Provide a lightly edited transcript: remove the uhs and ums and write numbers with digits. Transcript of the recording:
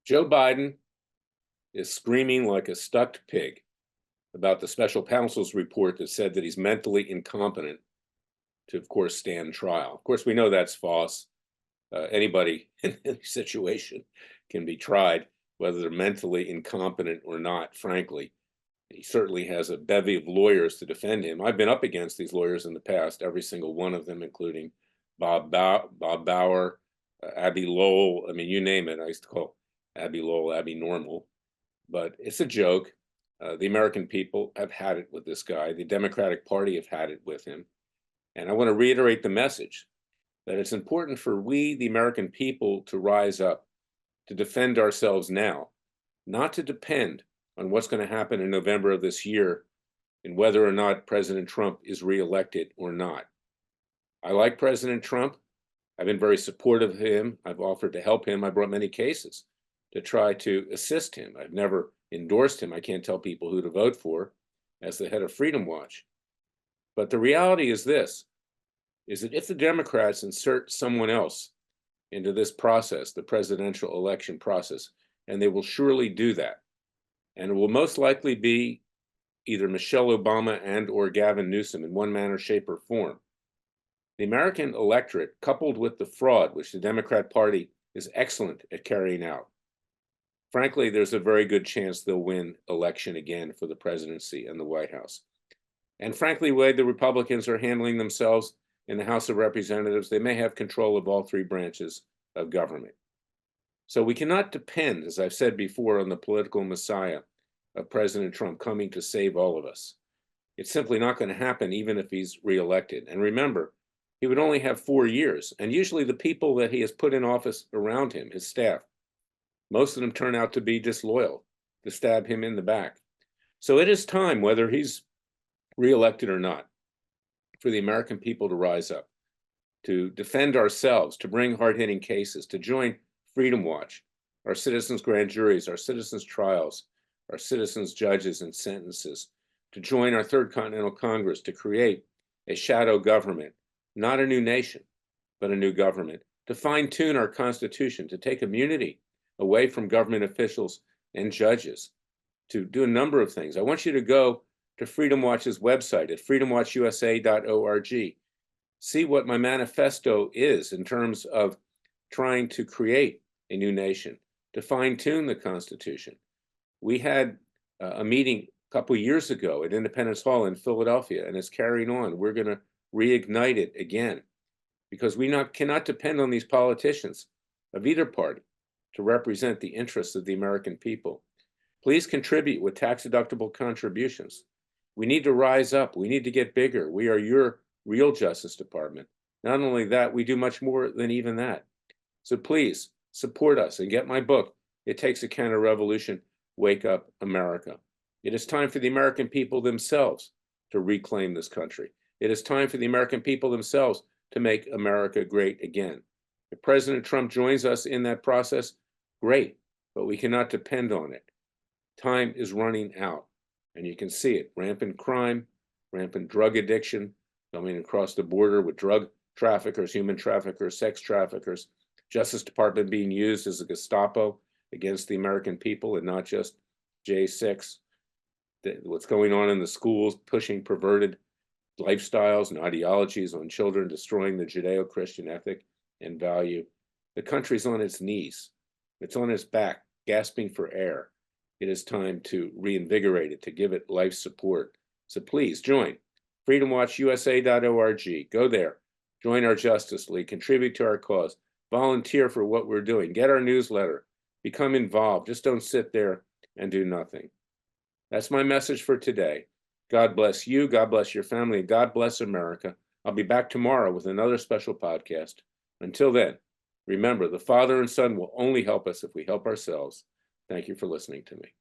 Joe Biden is screaming like a stuck pig about the special counsel's report that said that he's mentally incompetent to, of course, stand trial. Of course, we know that's false. Anybody in any situation can be tried, whether they're mentally incompetent or not, frankly. He certainly has a bevy of lawyers to defend him. I've been up against these lawyers in the past, every single one of them, including Bob Bauer, Abby Lowell. I mean, you name it. I used to call Abby Lowell Abby Normal, but it's a joke. The American people have had it with this guy. The Democratic Party have had it with him. And I want to reiterate the message that it's important for we, the American people, to rise up, to defend ourselves now, not to depend on what's going to happen in November of this year and whether or not President Trump is reelected or not. I like President Trump. I've been very supportive of him. I've offered to help him. I brought many cases to try to assist him. I've never endorsed him. I can't tell people who to vote for as the head of Freedom Watch. But the reality is this, is that if the Democrats insert someone else into this process, the presidential election process, and they will surely do that, and it will most likely be either Michelle Obama and or Gavin Newsom in one manner, shape, or form. The American electorate, coupled with the fraud, which the Democrat Party is excellent at carrying out, frankly, there's a very good chance they'll win election again for the presidency and the White House. And frankly, the way the Republicans are handling themselves in the House of Representatives, they may have control of all three branches of government. So we cannot depend, as I've said before, on the political messiah of President Trump coming to save all of us. It's simply not going to happen, even if he's reelected. And remember, he would only have 4 years. And usually the people that he has put in office around him, his staff, most of them turn out to be disloyal, to stab him in the back. So it is time, whether he's reelected or not, for the American people to rise up, to defend ourselves, to bring hard-hitting cases, to join Freedom Watch, our citizens' grand juries, our citizens' trials, our citizens' judges and sentences, to join our Third Continental Congress to create a shadow government, not a new nation, but a new government, to fine-tune our Constitution, to take immunity away from government officials and judges, to do a number of things. I want you to go to Freedom Watch's website at freedomwatchusa.org. See what my manifesto is in terms of trying to create a new nation, to fine-tune the Constitution. We had a meeting a couple of years ago at Independence Hall in Philadelphia, and it's carrying on. We're going to reignite it again because we cannot depend on these politicians of either party to represent the interests of the American people. Please contribute with tax-deductible contributions. We need to rise up. We need to get bigger. We are your real Justice Department. Not only that, we do much more than even that. So please support us and get my book, It Takes a Counter-Revolution, Wake Up America. It is time for the American people themselves to reclaim this country. It is time for the American people themselves to make America great again. If President Trump joins us in that process, great, but we cannot depend on it. Time is running out, and you can see it. Rampant crime, rampant drug addiction, coming across the border with drug traffickers, human traffickers, sex traffickers, Justice Department being used as a Gestapo against the American people and not just J6. What's going on in the schools, pushing perverted lifestyles and ideologies on children, destroying the Judeo-Christian ethic and value. The country's on its knees. It's on its back, gasping for air. It is time to reinvigorate it, to give it life support. So please join freedomwatchusa.org. Go there, join our Justice League, contribute to our cause, volunteer for what we're doing, get our newsletter, become involved. Just don't sit there and do nothing. That's my message for today. God bless you, God bless your family, and God bless America. I'll be back tomorrow with another special podcast. Until then, remember, the Father and Son will only help us if we help ourselves. Thank you for listening to me.